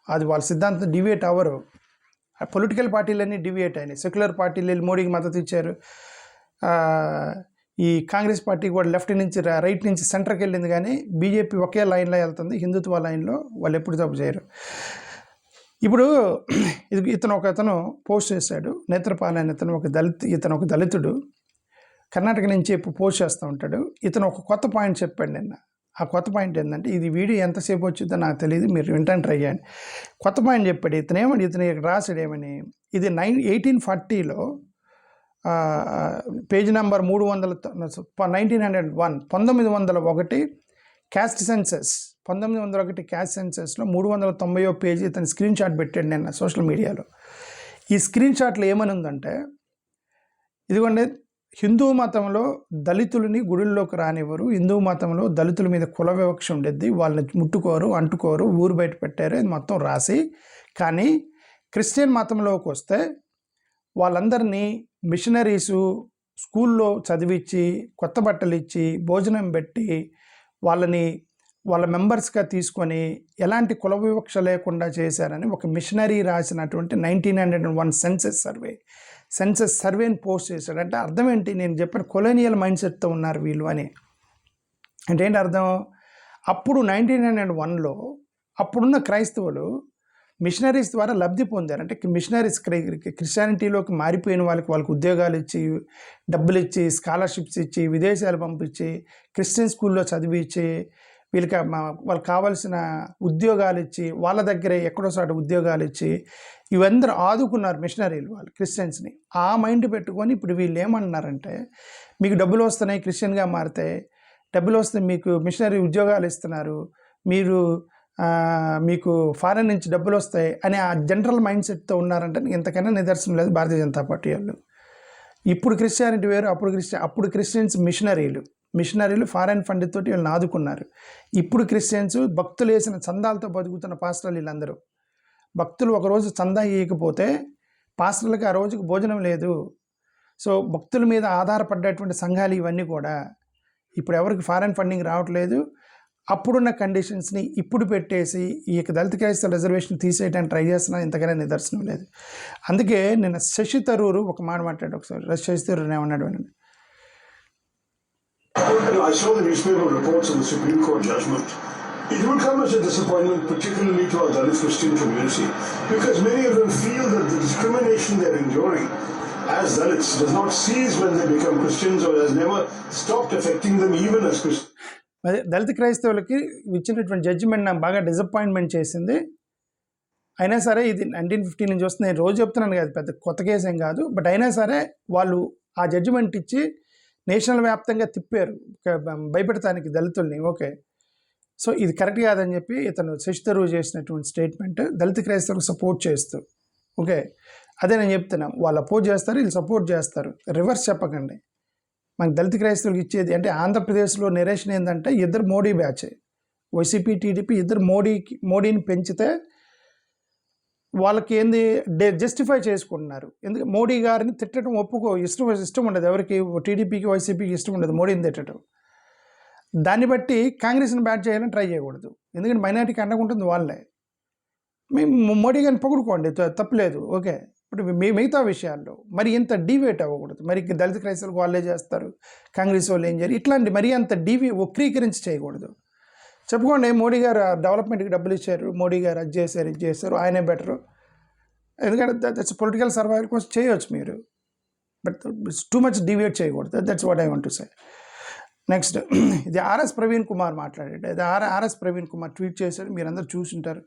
అది వాళ్ళ సిద్ధాంతం డివేట్ అవ్వరు. పొలిటికల్ పార్టీలన్నీ డివేట్ అయినాయి. సెక్యులర్ పార్టీలు వెళ్ళి మోడీకి మద్దతు ఇచ్చారు, ఈ కాంగ్రెస్ పార్టీ కూడా లెఫ్ట్ నుంచి రైట్ నుంచి సెంటర్కి వెళ్ళింది, కానీ బీజేపీ ఒకే లైన్లో వెళ్తుంది, హిందుత్వ లైన్లో. వాళ్ళు ఎప్పుడు తప్పు చేయరు. ఇప్పుడు ఇతను పోస్ట్ చేశాడు, నేత్రపాల్ అని ఇతను ఒక దళితుడు, కర్ణాటక నుంచి ఎప్పుడు పోస్ట్ చేస్తూ ఉంటాడు. ఇతను ఒక కొత్త పాయింట్ చెప్పాడు నిన్న. ఆ కొత్త పాయింట్ ఏంటంటే, ఇది వీడియో ఎంతసేపు వచ్చిందో నాకు తెలియదు, మీరు వింటాను ట్రై చేయండి. కొత్త పాయింట్ చెప్పాడు. ఇతను రాసాడు ఏమని, ఇది 1840లో page number 1901 caste census, 1901 caste సెన్సస్లో 390వ పేజీ ఇతను స్క్రీన్ షాట్ పెట్టాడు నిన్న సోషల్ మీడియాలో. ఈ స్క్రీన్ షాట్లో ఏమని ఉందంటే, ఇదిగోండి, హిందూ మతంలో దళితులని గుడుల్లోకి రానివ్వరు, హిందూ మతంలో దళితుల మీద కుల వివక్ష ఉండేది, వాళ్ళని ముట్టుకోరు, అంటుకోరు, ఊరు బయట పెట్టారు, ఇది మొత్తం రాసి. కానీ క్రిస్టియన్ మతంలోకి వస్తే వాళ్ళందరినీ మిషనరీసు స్కూల్లో చదివించి, కొత్త బట్టలు ఇచ్చి, భోజనం పెట్టి, వాళ్ళ మెంబర్స్గా తీసుకొని ఎలాంటి కుల వివక్ష లేకుండా చేశారని ఒక మిషనరీ రాసినటువంటి 1901 సెన్సస్ సర్వేని పోస్ట్ చేశాడు. అంటే అర్థం ఏంటి, నేను చెప్పిన కొలోనియల్ మైండ్ సెట్తో ఉన్నారు వీళ్ళు అని. అంటే ఏంటి అర్థం, అప్పుడు 1901లో అప్పుడున్న క్రైస్తవులు మిషనరీస్ ద్వారా లబ్ధి పొందారు. అంటే మిషనరీస్ క్రిస్టియానిటీలోకి మారిపోయిన వాళ్ళకి ఉద్యోగాలు ఇచ్చి, డబ్బులు ఇచ్చి, స్కాలర్షిప్స్ ఇచ్చి, విదేశాలు పంపించి, క్రిస్టియన్ స్కూల్లో చదివించి, వాళ్ళకి కావాల్సిన ఉద్యోగాలు ఇచ్చి, వాళ్ళ దగ్గరే ఎక్కడో సాటి ఉద్యోగాలు ఇచ్చి, ఇవందరూ ఆదుకున్నారు మిషనరీలు వాళ్ళు క్రిస్టియన్స్ని. ఆ మైండ్ పెట్టుకొని ఇప్పుడు వీళ్ళు ఏమన్నారంటే, మీకు డబ్బులు వస్తున్నాయి, క్రిస్టియన్గా మారితే డబ్బులు వస్తే మీకు మిషనరీ ఉద్యోగాలు ఇస్తున్నారు, మీరు మీకు ఫారెన్ నుంచి డబ్బులు వస్తాయి అని ఆ జనరల్ మైండ్ సెట్తో ఉన్నారంటే ఇంతకైనా నిదర్శనం లేదు భారతీయ జనతా పార్టీ వాళ్ళు. ఇప్పుడు క్రిస్టియానిటీ వేరు, అప్పుడు క్రిస్టియన్స్ మిషనరీలు ఫారెన్ ఫండ్ తోటి వీళ్ళని ఆదుకున్నారు. ఇప్పుడు క్రిస్టియన్స్ భక్తులు వేసిన చందాలతో బతుకుతున్న పాస్టర్లు వీళ్ళందరూ. భక్తులు ఒకరోజు చందా ఇవ్వకపోతే పాస్టర్లకు ఆ రోజుకు భోజనం లేదు. సో భక్తుల మీద ఆధారపడ్డటువంటి సంఘాలు ఇవన్నీ కూడా ఇప్పుడు ఎవరికి ఫారెన్ ఫండింగ్ రావట్లేదు. అప్పుడున్న కండిషన్స్ని ఇప్పుడు పెట్టేసి ఈ దళిత క్రైస్తవ రిజర్వేషన్ తీసేయడానికి ట్రై చేస్తున్నా, ఇంతకైనా నిదర్శనం లేదు. అందుకే నిన్న శశి తరూరు ఒక మాట మాట్లాడు. ఒకసారి శశి తరూరు ఏమన్నాడు అని. I saw the newspaper reports of the Supreme Court judgment. It will come as a disappointment, particularly to our Dalit Christian community, because many of them feel that the discrimination they're enduring as Dalits does not cease when they become Christians, or has never stopped affecting them even as Christians. అదే దళిత క్రైస్తవులకి ఇచ్చినటువంటి judgement నాకు బాగా disappointment చేసింది. అయినా సరే ఇది 1950 నుంచి వస్తుంది, నేను రోజు చెప్తున్నాను కదా, పెద్ద కొత్త కేసు ఏం కాదు. బట్ అయినా సరే వాళ్ళు ఆ జడ్జిమెంట్ ఇచ్చి నేషనల్ వ్యాప్తంగా తిప్పారు భయపెడతానికి దళితుల్ని. ఓకే, సో ఇది కరెక్ట్ కాదని చెప్పి ఇతను శశి తరూర్ చేసినటువంటి స్టేట్మెంట్ దళిత క్రైస్తవులకు సపోర్ట్ చేస్తూ. ఓకే, అదే నేను చెప్తున్నాను, వాళ్ళు అపోజ్ చేస్తారు, వీళ్ళు సపోర్ట్ చేస్తారు. రివర్స్ చెప్పకండి. మనకు దళిత క్రైస్తవులకు ఇచ్చేది అంటే ఆంధ్రప్రదేశ్లో నెరేషన్ ఏంటంటే ఇద్దరు మోడీ బ్యాచ్, వైసీపీ టీడీపీ ఇద్దరు మోడీని పెంచితే వాళ్ళకి ఏంది జస్టిఫై చేసుకుంటున్నారు. ఎందుకు మోడీ గారిని తిట్టడం ఇష్టం ఉండదు ఎవరికి, టీడీపీకి వైసీపీకి ఇష్టం ఉండదు మోడీని తిట్టడం. దాన్ని బట్టి కాంగ్రెస్ని బ్యాట్ చేయాలని ట్రై చేయకూడదు, ఎందుకంటే మైనారిటీకి అండగా ఉంటుంది వాళ్ళే. మేము మోడీ గారిని పొగుడుకోండి, తప్పులేదు. ఓకే, ఇప్పుడు మిగతా విషయాల్లో మరి ఇంత డీవేట్ అవ్వకూడదు. మరి దళిత క్రైస్తవులకు వాళ్ళే చేస్తారు, కాంగ్రెస్ వాళ్ళు ఏం చేయాలి, ఇట్లాంటి మరి అంత వక్రీకరించి చేయకూడదు. చెప్పుకోండి, మోడీ గారు డెవలప్మెంట్కి డబ్బులు ఇచ్చారు, మోడీ గారు అది చేశారు ఇది చేశారు, ఆయనే బెటరు. ఎందుకంటే దట్స్ పొలిటికల్ సర్వైవల్ కోసం చేయవచ్చు మీరు, బట్ టూ మచ్ డీవేట్ చేయకూడదు. That's what I want to say. Next, ఇది ఆర్ఎస్ ప్రవీణ్ కుమార్ మాట్లాడాడు. అది ఆర్ఎస్ ప్రవీణ్ కుమార్ ట్వీట్ చేశాడు, మీరందరూ చూసుంటారు.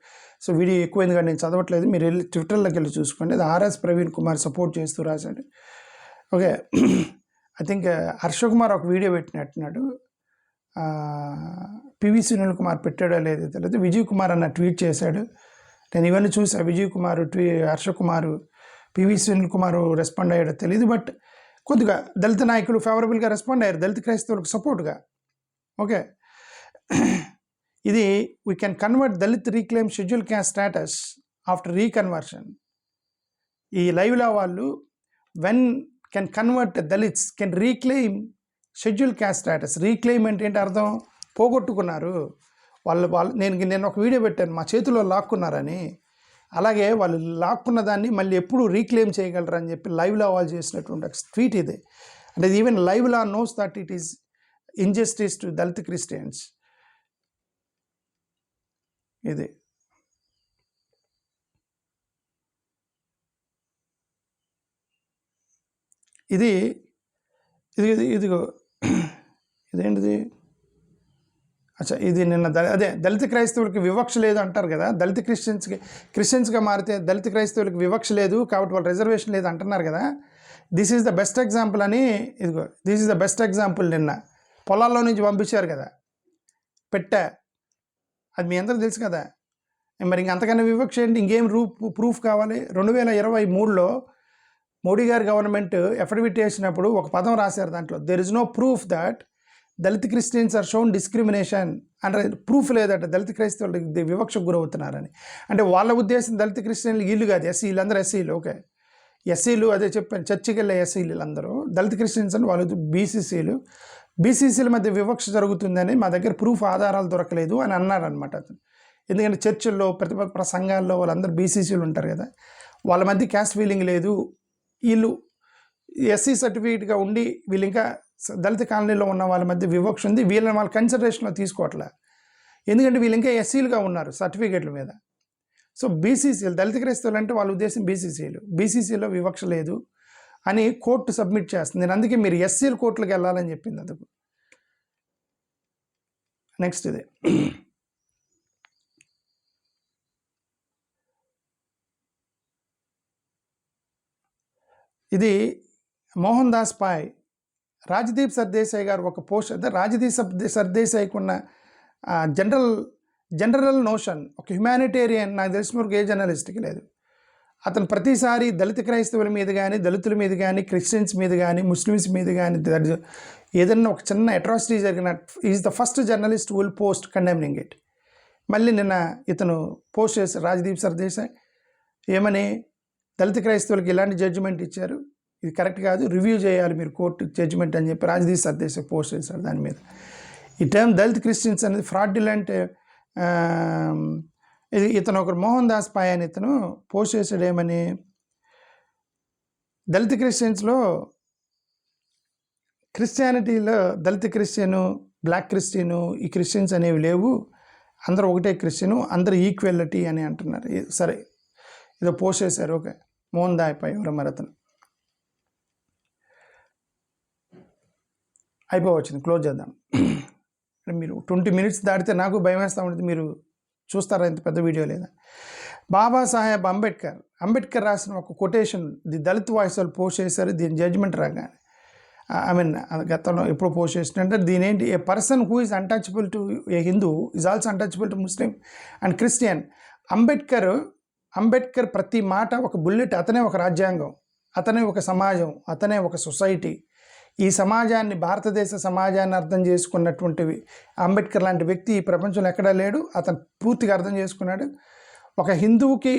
సో వీడియో ఎక్కువైంది కానీ నేను చదవట్లేదు, మీరు వెళ్ళి ట్విట్టర్లోకి వెళ్ళి చూసుకోండి. అది ఆర్ఎస్ ప్రవీణ్ కుమార్ సపోర్ట్ చేస్తూ రాశాడు. Okay, I think Harsha Kumar ఒక వీడియో పెట్టినట్టున్నాడు, పివి సునీల్ కుమార్ పెట్టాడో లేదో తెలియదు. విజయ్ కుమార్ అన్న ట్వీట్ చేశాడు, నేను ఇవన్నీ చూసా. విజయ్ కుమార్ హర్ష కుమారు పివి సునీల్ కుమార్ రెస్పాండ్ అయ్యాడో తెలియదు, బట్ కొద్దిగా దళిత నాయకులు ఫేవరబుల్గా రెస్పాండ్ అయ్యారు దళిత క్రైస్తవులకు సపోర్ట్గా. ఓకే, ఇది we can convert Dalit reclaim scheduled caste status after reconversion. ఈ లైవ్లో వాళ్ళు when can convert Dalits can reclaim scheduled caste status. Reclaim అంటే ఏంటి అర్థం, పోగొట్టుకున్నారు వాళ్ళు. నేను ఒక వీడియో పెట్టాను, మా చేతిలో లాక్కున్నారని. అలాగే వాళ్ళు లాక్కున్న దాన్ని మళ్ళీ ఎప్పుడు రీక్లెయిమ్ చేయగలరు అని చెప్పి లైవ్లో వాళ్ళు చేసినటువంటి ఒక ట్వీట్ ఇది. అంటే ఈవెన్ లైవ్లో knows that it is injustice to Dalit Christians. ఇది ఇది ఇది ఇదిగో ఇదేంటిది, అచ్చా ఇది నిన్న అదే దళిత క్రైస్తవులకి వివక్ష లేదు అంటారు కదా, దళిత క్రిస్టియన్స్గా మారితే దళిత క్రైస్తవులకి వివక్ష లేదు కాబట్టి వాళ్ళు రిజర్వేషన్ లేదు అంటున్నారు కదా. This is the best example అని, ఇదిగో this is the best example. నిన్న పొలాల్లో నుంచి పంపించారు కదా అది మీ అందరూ తెలుసు కదా. మరి ఇంకంతకన్నా వివక్ష ఏంటి, ఇంకేం ప్రూఫ్ కావాలి. 2023లో మోడీ గారి గవర్నమెంట్ ఎఫిడవిట్ చేసినప్పుడు ఒక పదం రాశారు, దాంట్లో there is no proof that Dalit Christians are shown discrimination అంటే ప్రూఫ్ లేదట దళిత క్రైస్తవులు వివక్షకు గురవుతున్నారని. అంటే వాళ్ళ ఉద్దేశం దళిత క్రిస్టియన్లు వీళ్ళు కాదు, ఎస్సీలు అందరూ ఎస్సీలు. ఓకే, ఎస్సీలు అదే చెప్పాను, చర్చికి వెళ్ళే ఎస్సీలు అందరూ దళిత క్రిస్టియన్స్ అని వాళ్ళు బీసీసీల మధ్య వివక్ష జరుగుతుందని మా దగ్గర ప్రూఫ్ ఆధారాలు దొరకలేదు అని అన్నారనమాట అతను. ఎందుకంటే చర్చిల్లో ప్రతిపక్ష సంఘాల్లో వాళ్ళందరూ బీసీసీలు ఉంటారు కదా, వాళ్ళ మధ్య క్యాస్ట్ ఫీలింగ్ లేదు. వీళ్ళు ఎస్సీ సర్టిఫికేట్గా ఉండి వీళ్ళు ఇంకా దళిత కాలనీలో ఉన్న వాళ్ళ మధ్య వివక్ష ఉంది, వీళ్ళని వాళ్ళ కన్సిడరేషన్లో తీసుకోవట్లే. ఎందుకంటే వీళ్ళు ఇంకా ఎస్సీలుగా ఉన్నారు సర్టిఫికేట్ల మీద. సో బీసీసీలు దళిత క్రైస్తవులు అంటే వాళ్ళ ఉద్దేశం బీసీసీలో వివక్ష లేదు అని కోర్టు సబ్మిట్ చేస్తుంది. నేను అందుకే మీరు ఎస్సీల కోర్టులకు వెళ్ళాలని చెప్పింది అందుకు. నెక్స్ట్ ఇది మోహన్ దాస్ పాయ్, రాజ్దీప్ సర్దేశాయ్ గారు ఒక పోస్ట్, రాజ్దీప్ సర్దేశాయ్కి ఉన్న జనరల్ నోషన్, ఒక హ్యుమానిటేరియన్ నాకు తెలిసిన వరకు ఏ జర్నలిస్ట్కి లేదు. అతను ప్రతిసారి దళిత క్రైస్తవుల మీద కానీ, దళితుల మీద కానీ, క్రిస్టియన్స్ మీద కానీ, ముస్లిమ్స్ మీద కానీ ఏదన్నా ఒక చిన్న అట్రాసిటీ జరిగిన is the first journalist will post condemning it. మళ్ళీ నిన్న ఇతను పోస్ట్ చేశారు, రాజ్దీప్ సర్దేశాయ్, ఏమని దళిత క్రైస్తవులకి ఇలాంటి జడ్జిమెంట్ ఇచ్చారు, ఇది కరెక్ట్ కాదు, రివ్యూ చేయాలి మీరు కోర్టు జడ్జిమెంట్ అని చెప్పి రాజ్దీప్ సర్దేశాయ్ పోస్ట్ చేశారు దాని మీద. ఈ టర్మ్ దళిత్ క్రిస్టియన్స్ అనేది ఫ్రాడ్యులెంట్. ఇది ఇతను ఒకరు మోహన్ దాస్ పాయ్ అని ఇతను పోస్ట్ చేసాడు ఏమని, దళిత క్రిస్టియన్స్లో క్రిస్టియానిటీలో దళిత క్రిస్టియను, బ్లాక్ క్రిస్టియను, ఈ క్రిస్టియన్స్ అనేవి లేవు, అందరూ ఒకటే క్రిస్టియను, అందరూ ఈక్వాలిటీ అని అంటున్నారు. సరే ఏదో పోస్ట్ చేశారు, ఓకే, మోహన్ దాస్ పాయ్ ఎవరో మరి అతను. అయిపోవచ్చింది, క్లోజ్ చేద్దాం. మీరు 20 minutes దాటితే నాకు భయం వేస్తూ ఉంటుంది, మీరు చూస్తారా ఇంత పెద్ద వీడియో లేదా. బాబాసాహెబ్ అంబేద్కర్ రాసిన ఒక కొటేషన్ ది దళిత్ వాయిస్ వాళ్ళు పోస్ట్ చేశారు. దీని జడ్జిమెంట్ రాగానే, ఐ మీన్ గతంలో ఎప్పుడు పోస్ట్ చేసినంటే దీని ఏంటి, a person who is untouchable to a Hindu is also untouchable to Muslim and Christian. Ambedkar ప్రతి మాట ఒక బుల్లెట్, అతనే ఒక రాజ్యాంగం, అతనే ఒక సమాజం, అతనే ఒక సొసైటీ. ఈ సమాజాన్ని, భారతదేశ సమాజాన్ని అర్థం చేసుకున్నటువంటి అంబేద్కర్ లాంటి వ్యక్తి ఈ ప్రపంచంలో ఎక్కడా లేడు. అతను పూర్తిగా అర్థం చేసుకున్నాడు. ఒక హిందువుకి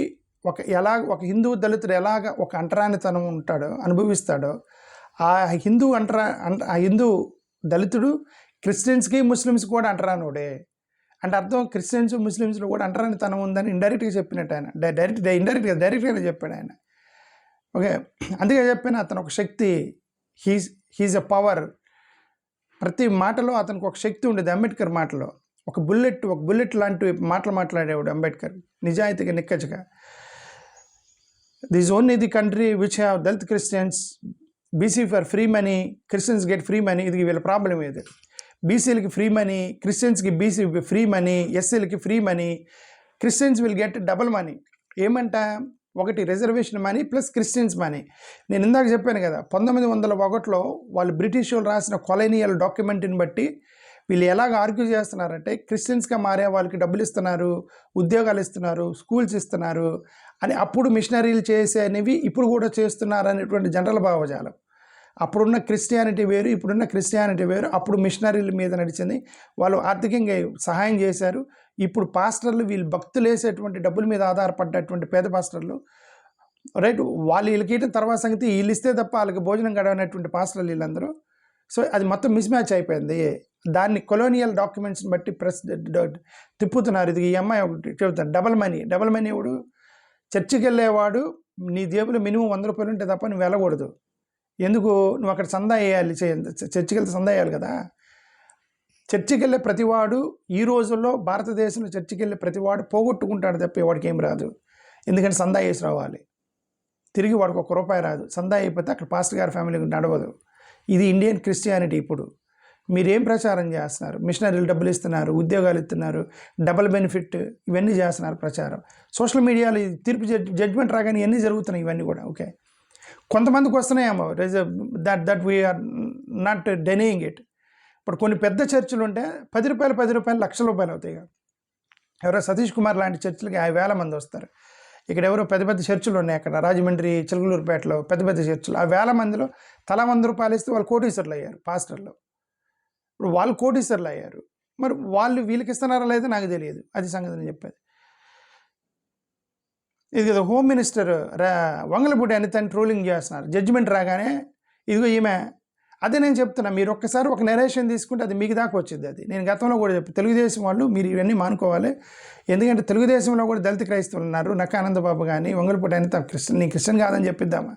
ఒక హిందూ దళితుడు ఎలాగ ఒక అంటరానితనం ఉంటాడో, అనుభవిస్తాడో, ఆ హిందూ దళితుడు క్రిస్టియన్స్కి ముస్లిమ్స్ కూడా అంటరానుడే. అంటే అర్థం క్రిస్టియన్స్ ముస్లిమ్స్లో కూడా అంటరానితనం ఉందని ఇండైరెక్ట్గా చెప్పినట్టు ఆయన, డైరెక్ట్గా చెప్పాడు ఆయన. ఓకే, అందుకే చెప్పాను అతను ఒక శక్తి, హీజ్ ఎ పవర్. ప్రతి మాటలో అతనికి ఒక శక్తి ఉండేది. అంబేద్కర్ మాటలో ఒక బుల్లెట్ లాంటి మాటలు మాట్లాడేవాడు అంబేద్కర్, నిజాయితీగా, నిక్కచ్చిగా. This only the country which have Dalit Christians, BC for free money, Christians get free money. ఇది వీళ్ళ ప్రాబ్లం ఏది, బీసీలకి ఫ్రీ మనీ, క్రిస్టియన్స్కి బీసీ ఫ్రీ మనీ, ఎస్సీలకి free money, Christians will get double money. ఏమంట, ఒకటి reservation money plus Christians money. నేను ఇందాక చెప్పాను కదా, 1901లో వాళ్ళు బ్రిటిష్ వాళ్ళు రాసిన కొలోనియల్ డాక్యుమెంట్ని బట్టి వీళ్ళు ఎలాగ ఆర్గ్యూ చేస్తున్నారంటే, క్రిస్టియన్స్గా మారే వాళ్ళకి డబ్బులు ఇస్తున్నారు, ఉద్యోగాలు ఇస్తున్నారు, స్కూల్స్ ఇస్తున్నారు అని. అప్పుడు మిషనరీలు చేసేవి ఇప్పుడు కూడా చేస్తున్నారు అనేటువంటి జనరల్ భావజాలం. అప్పుడున్న క్రిస్టియానిటీ వేరు, ఇప్పుడున్న క్రిస్టియానిటీ వేరు. అప్పుడు మిషనరీల మీద నడిచింది, వాళ్ళు ఆర్థికంగా సహాయం చేశారు. ఇప్పుడు పాస్టర్లు వీళ్ళు భక్తులు వేసేటువంటి డబ్బుల మీద ఆధారపడ్డటువంటి పేద పాస్టర్లు, రైట్, వాళ్ళు వీళ్ళకి తర్వాత సంగతి, వీళ్ళు ఇస్తే తప్ప వాళ్ళకి భోజనం గడవనటువంటి పాస్టర్లు వీళ్ళందరూ. సో అది మొత్తం మిస్ మ్యాచ్ అయిపోయింది. దాన్ని కొలోనియల్ డాక్యుమెంట్స్ని బట్టి ప్రెస్ తిప్పుతున్నారు. ఇది ఈ అమ్మాయి ఒకటి చెబుతాను, డబల్ మనీ వాడు చర్చికి వెళ్ళేవాడు, నీ జేబులో మినిమం 100 రూపాయలు ఉంటే తప్ప నువ్వు వెళ్ళకూడదు. ఎందుకు, నువ్వు అక్కడ సందా వేయాలి, చర్చికి వెళ్తే సందా వేయాలి కదా. చర్చికి వెళ్ళే ప్రతివాడు ఈ రోజుల్లో భారతదేశంలో చర్చికి వెళ్ళే ప్రతివాడు పోగొట్టుకుంటాడు తప్ప వాడికి ఏం రాదు. ఎందుకంటే సందా వేసి రావాలి, తిరిగి వాడికి ₹1 రాదు. సందా అయిపోతే అక్కడ పాస్టర్ గారి ఫ్యామిలీకి నడవదు. ఇది ఇండియన్ క్రిస్టియానిటీ. ఇప్పుడు మీరేం ప్రచారం చేస్తున్నారు, మిషనరీలు డబ్బులు ఇస్తున్నారు, ఉద్యోగాలు ఇస్తున్నారు, డబుల్ బెనిఫిట్, ఇవన్నీ చేస్తున్నారు ప్రచారం. సోషల్ మీడియాలో తీర్పు జడ్జ్మెంట్ రాగానే ఇవన్నీ జరుగుతున్నాయి, ఇవన్నీ కూడా. ఓకే, కొంతమందికి వస్తున్నాయేమో, దట్ వీఆర్ నాట్ డెనీయింగ్ ఇట్. ఇప్పుడు కొన్ని పెద్ద చర్చిలు ఉంటే ₹10 లక్షల రూపాయలు అవుతాయి. ఎవరో సతీష్ కుమార్ లాంటి చర్చిలకి 5,000 మంది వస్తారు. ఇక్కడ ఎవరో పెద్ద చర్చిలు ఉన్నాయి, అక్కడ రాజమండ్రి, చిలకలూరుపేటలో పెద్ద చర్చిలు. 1,000 మందిలో తలా ₹100 ఇస్తే వాళ్ళు కోటీశ్వర్లు అయ్యారు పాస్టర్లు. ఇప్పుడు వాళ్ళు కోటీశ్వర్లు అయ్యారు, మరి వాళ్ళు వీళ్ళకి ఇస్తున్నారా లేదో నాకు తెలియదు. అది సంగతి నేను చెప్పేది. ఇది కదా హోమ్ మినిస్టర్ వంగలపూడి అనితని ట్రోలింగ్ చేస్తున్నారు. జడ్జిమెంట్ రాగానే ఇదిగో ఈమె, అదే నేను చెప్తున్నా, మీరు ఒక్కసారి ఒక నెరేషన్ తీసుకుంటే అది మీకు దాకా వచ్చింది. అది నేను గతంలో కూడా చెప్పి, తెలుగుదేశం వాళ్ళు మీరు ఇవన్నీ మానుకోవాలి. ఎందుకంటే తెలుగుదేశంలో కూడా దళిత క్రైస్తవులు ఉన్నారు. నక్కానందబాబు కానీ, వంగలపూడి అనిత నీ క్రిస్టియన్ కాదని చెప్పిద్దామా?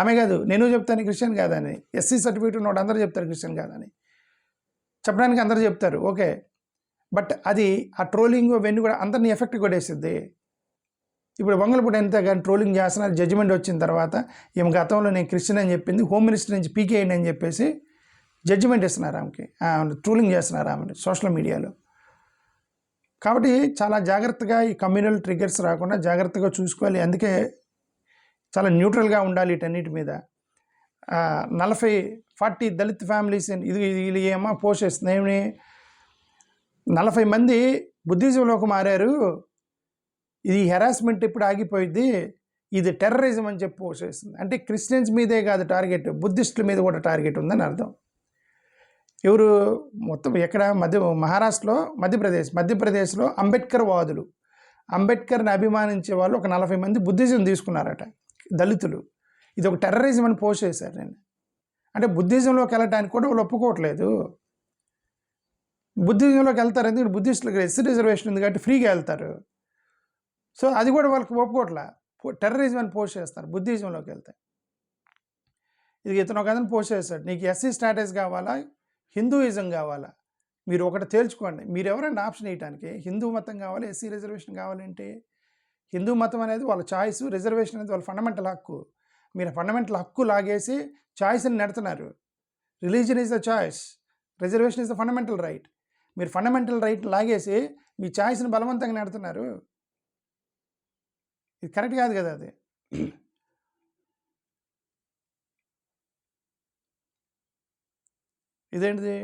ఆమె కాదు, నేను చెప్తాను క్రిస్టియన్ కాదని. ఎస్సీ సర్టిఫికేట్ ఉన్నవాడు అందరూ చెప్తారు క్రిస్టియన్ కాదని, చెప్పడానికి అందరూ చెప్తారు. ఓకే, బట్ అది ఆ ట్రోలింగ్ అవన్నీ కూడా అందరినీ ఎఫెక్ట్ కొట్టేసిద్ది. ఇప్పుడు వంగలపూడి అనిత కానీ ట్రోలింగ్ చేస్తున్నారు. జడ్జిమెంట్ వచ్చిన తర్వాత ఈమె గతంలో నేను క్రిస్టియన్ అని చెప్పింది, హోమ్ మినిస్టర్ నుంచి పీకేయండి అని చెప్పేసి జడ్జిమెంట్ ఇస్తున్నారు ఆమెకి, ట్రోలింగ్ చేస్తున్నారు ఆమెను సోషల్ మీడియాలో. కాబట్టి చాలా జాగ్రత్తగా ఈ కమ్యూనల్ ట్రిగర్స్ రాకుండా జాగ్రత్తగా చూసుకోవాలి. అందుకే చాలా న్యూట్రల్గా ఉండాలి వీటన్నిటి మీద. 40-40 దళిత్ ఫ్యామిలీస్ ఇది వీళ్ళు ఏమో పోస్ట్ చేస్తుంది. 40 మంది బుద్ధిజంలోకి మారారు, ఇది హెరాస్మెంట్ ఇప్పుడు ఆగిపోయింది, ఇది టెర్రరిజం అని చెప్పి పోసేస్తుంది. అంటే క్రిస్టియన్స్ మీదే కాదు టార్గెట్, బుద్ధిస్టుల మీద కూడా టార్గెట్ ఉందని అర్థం. ఎవరు మొత్తం ఎక్కడ మహారాష్ట్రలో మధ్యప్రదేశ్లో అంబేద్కర్ వాదులు, అంబేద్కర్ని అభిమానించే వాళ్ళు ఒక 40 మంది బుద్ధిజం తీసుకున్నారట, దళితులు. ఇది ఒక టెర్రరిజం అని పోస్ట్ చేశారు. నేను అంటే బుద్ధిజంలోకి వెళ్ళటానికి కూడా వాళ్ళు ఒప్పుకోవట్లేదు. బుద్ధిజంలోకి వెళ్తారు ఎందుకంటే బుద్ధిస్టులకు ఎస్సీ రిజర్వేషన్ ఉంది కాబట్టి ఫ్రీగా వెళ్తారు. సో అది కూడా వాళ్ళకి ఒప్పుకోవట్లే, టెర్రరిజం అని పోస్ట్ చేస్తారు బుద్ధిజంలోకి వెళ్తే. ఇది ఇతను ఒక అతను పోస్ట్ చేస్తాడు, నీకు ఎస్సీ స్టాటస్ కావాలా హిందూయిజం కావాలా, మీరు ఒకటి తేల్చుకోండి. మీరు ఎవరైనా ఆప్షన్ ఇవ్వడానికి హిందూ మతం కావాలి ఎస్సీ రిజర్వేషన్ కావాలంటే, హిందూ మతం అనేది వాళ్ళ చాయిస్, రిజర్వేషన్ అనేది వాళ్ళ ఫండమెంటల్ హక్కు. మీరు ఫండమెంటల్ హక్కు లాగేసి చాయిస్ని నెడుతున్నారు. Religion is the choice, reservation is the fundamental right. మీరు ఫండమెంటల్ రైట్ లాగేసి మీ చాయిస్ని బలవంతంగా నెడుతున్నారు. ఇది కరెక్ట్ కాదు కదా. అది ఇదేంటిది,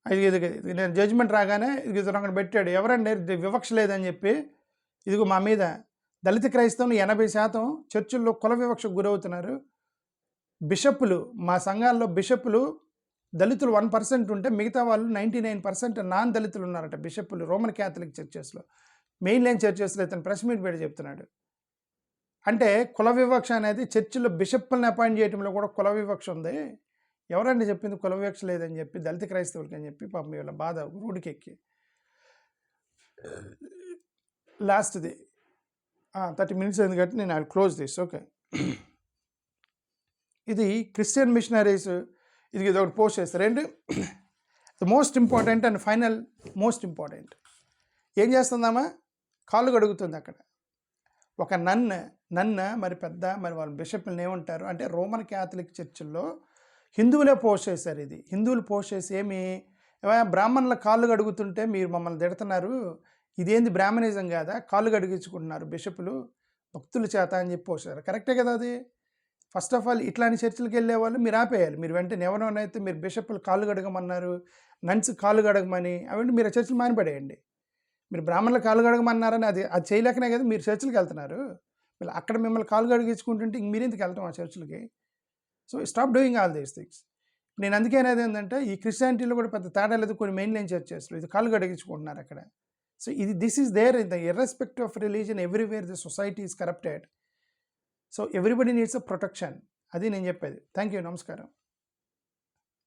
ఇది నేను జడ్జిమెంట్ రాగానే ఇది అక్కడ పెట్టాడు, ఎవరండి వివక్ష లేదని చెప్పి, ఇదిగో మా మీద దళిత క్రైస్తవులు 80% చర్చిల్లో కుల వివక్షకు గురవుతున్నారు. బిషప్పులు, మా సంఘాల్లో బిషప్పులు దళితులు 1% ఉంటే మిగతా వాళ్ళు 99% నాన్ దళితులు ఉన్నారట బిషప్పులు రోమన్ క్యాథలిక్ చర్చెస్లో. మెయిన్ లైన్ చర్చెస్లో ఇతను ప్రెస్ మీట్ పెట్టి చెప్తున్నాడు. అంటే కుల వివక్ష అనేది చర్చిలో బిషప్పుల్ని అపాయింట్ చేయడంలో కూడా కుల వివక్ష ఉంది. ఎవరండి చెప్పింది కుల వివక్ష లేదని చెప్పి దళిత క్రైస్తవులకి అని చెప్పి పాపం వీళ్ళ బాధ రోడ్డుకెక్కి. లాస్ట్ది 30 minutes అయింది కాబట్టి నేను ఐ క్లోజ్ దిస్. ఓకే, ఇది క్రిస్టియన్ మిషనరీస్ ఇది ఒకటి పోస్ట్ చేస్తారు. And the most important and final most important ఏం చేస్తుందామా, కాళ్ళు కడుగుతుంది అక్కడ ఒక నన్న మరి పెద్ద మరి వాళ్ళ బిషప్ని ఏమంటారు అంటే రోమన్ క్యాథలిక్ చర్చిల్లో హిందువులే పోస్ట్ చేశారు. ఇది హిందువులు పోస్ట్ చేసి ఏమి బ్రాహ్మణుల కాళ్ళు కడుగుతుంటే మీరు మమ్మల్ని తిడుతున్నారు, ఇదేంది బ్రాహ్మణిజం కాదా, కాళ్ళు కడిగించుకుంటున్నారు బిషపులు భక్తుల చేత అని చెప్పి పోస్ట్ చేశారు. కరెక్టే కదా అది. ఫస్ట్ ఆఫ్ ఆల్ ఇట్లాంటి చర్చిలకు వెళ్ళే వాళ్ళు మీరు ఆపేయాలి. మీరు వెంటనే ఎవరైతే మీరు బిషప్లు కాళ్ళు కడగమన్నారు, నన్స్ కాళ్ళు కడగమని అవంటే మీరు ఆ చర్చలు మానిపడేయండి. మీరు బ్రాహ్మణులు కాళ్ళు కడగమన్నారని అది చేయలేకనే కదా మీరు చర్చిలకు వెళ్తున్నారు. అక్కడ మిమ్మల్ని కాళ్ళు కడిగించుకుంటుంటే ఇంక మీరెందుకు వెళ్తాం ఆ చర్చిలకి. So stop doing all these things. నేను అందుకే అనేది ఏంటంటే ఈ క్రిస్టియానిటీలో కూడా పెద్ద తేడా లేదు. కొన్ని మెయిన్ లైన్ చర్చెస్లో ఇది కాళ్ళు కడిగించుకుంటున్నారు అక్కడ. So this is there in the irrespective of religion everywhere the society is corrupted. So everybody needs a protection. అది నేను చెప్పేది. థ్యాంక్ యూ, నమస్కారం.